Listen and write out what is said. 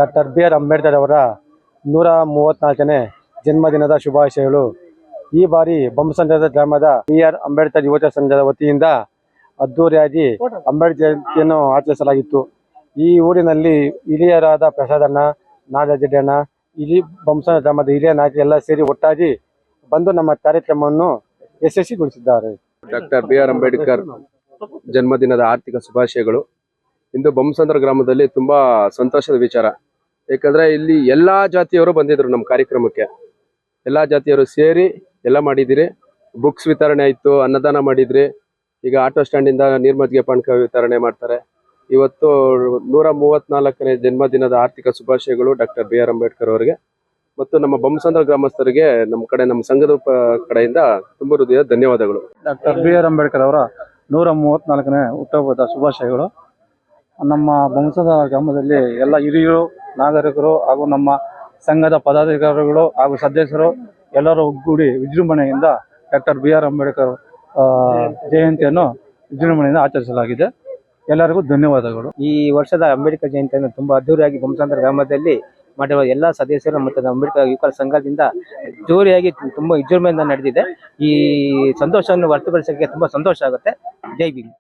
Doctor B R. Ambedkar ಅವರ 134ನೇ ಜನ್ಮದಿನದ ಶುಭಾಶಯಗಳು. ಈ ಬಾರಿ ಬೊಮ್ಮಸಂದ್ರದ ಗ್ರಾಮದ ಬಿ.ಆರ್. ಅಂಬೇಡ್ಕರ್ ಯುವಕ ಸಂಘದ ವತಿಯಿಂದ ಅದ್ದೂರಿಯಾಗಿ ಅಂಬೇಡ್ಕರ್ ಜಯಂತಿಯನ್ನು ಆಚರಿಸಲಾಗಿತ್ತು. ಈ ಊರಿನಲ್ಲಿ ಹಿರಿಯರಾದ ಪ್ರಸಾದಣ್ಣ, ನಾಗಜಡ್ಡಣ್ಣ, ಇಲ್ಲಿ ಬೊಮ್ಮಸಂದ್ರ ಗ್ರಾಮದ ಹಿರಿಯ ನಾಯಕರು ಎಲ್ಲ ಸೇರಿ ಒಟ್ಟಾಗಿ ಬಂದು ನಮ್ಮ ಕಾರ್ಯಕ್ರಮವನ್ನು ಯಶಸ್ವಿಗೊಳಿಸಿದ್ದಾರೆ. Doctor B R. ಅಂಬೇಡ್ಕರ್ ಜನ್ಮದಿನದ ಆರ್ಥಿಕ ಶುಭಾಶಯಗಳು. ಇಂದು ಬೊಮ್ಮಸಂದ್ರ ಗ್ರಾಮದಲ್ಲಿ ತುಂಬಾ ಸಂತೋಷದ ವಿಚಾರ. ಯಾಕಂದ್ರೆ ಇಲ್ಲಿ ಎಲ್ಲಾ ಜಾತಿಯವರು ಬಂದಿದ್ರು ನಮ್ಮ ಕಾರ್ಯಕ್ರಮಕ್ಕೆ. ಎಲ್ಲಾ ಜಾತಿಯವರು ಸೇರಿ ಎಲ್ಲ ಮಾಡಿದಿರಿ. ಬುಕ್ಸ್ ವಿತರಣೆ ಆಯ್ತು, ಅನ್ನದಾನ ಮಾಡಿದ್ರಿ. ಈಗ ಆಟೋ ಸ್ಟ್ಯಾಂಡ್ ಇಂದ ನೀರ್ಮಜ್ಜಿಗೆ ಪಾನಕ ವಿತರಣೆ ಮಾಡ್ತಾರೆ. ಇವತ್ತು 134ನೇ ಜನ್ಮದಿನದ ಆರ್ಥಿಕ ಶುಭಾಶಯಗಳು ಡಾಕ್ಟರ್ ಬಿ.ಆರ್. ಅಂಬೇಡ್ಕರ್ ಅವರಿಗೆ ಮತ್ತು ನಮ್ಮ ಬೊಮ್ಮಸಂದ್ರ ಗ್ರಾಮಸ್ಥರಿಗೆ ನಮ್ಮ ಸಂಘದ ಕಡೆಯಿಂದ ತುಂಬ ಹೃದಯ ಧನ್ಯವಾದಗಳು. Doctor B R. ಅಂಬೇಡ್ಕರ್ ಅವರ 134ನೇ ಹುಟ್ಟುಹಬ್ಬದ ಶುಭಾಶಯಗಳು. ನಮ್ಮ ಬೊಮ್ಮಸಂದ್ರ ಗ್ರಾಮದಲ್ಲಿ ಎಲ್ಲ ಹಿರಿಯರು, ನಾಗರಿಕರು ಹಾಗೂ ನಮ್ಮ ಸಂಘದ ಪದಾಧಿಕಾರಿಗಳು ಹಾಗೂ ಸದಸ್ಯರು ಎಲ್ಲರೂ ಒಗ್ಗೂಡಿ ವಿಜೃಂಭಣೆಯಿಂದ ಡಾಕ್ಟರ್ ಬಿ.ಆರ್. ಅಂಬೇಡ್ಕರ್ ಜಯಂತಿಯನ್ನು ವಿಜೃಂಭಣೆಯಿಂದ ಆಚರಿಸಲಾಗಿದೆ. ಎಲ್ಲರಿಗೂ ಧನ್ಯವಾದಗಳು. ಈ ವರ್ಷದ ಅಂಬೇಡ್ಕರ್ ಜಯಂತಿಯನ್ನು ತುಂಬಾ ಅದ್ದೂರಿಯಾಗಿ ಬೊಮ್ಮಸಂದ್ರ ಗ್ರಾಮದಲ್ಲಿ ಮಾಡಿರುವ ಎಲ್ಲ ಸದಸ್ಯರು ಮತ್ತು ಅಂಬೇಡ್ಕರ್ ಯುವಕರ ಸಂಘದಿಂದ ಅದ್ದೂರಿಯಾಗಿ ತುಂಬಾ ವಿಜೃಂಭಣೆಯಿಂದ ನಡೆದಿದೆ. ಈ ಸಂತೋಷವನ್ನು ಹೊರತುಪಡಿಸಲಿಕ್ಕೆ ತುಂಬಾ ಸಂತೋಷ ಆಗುತ್ತೆ. ಜೈ ಭೀಮ್.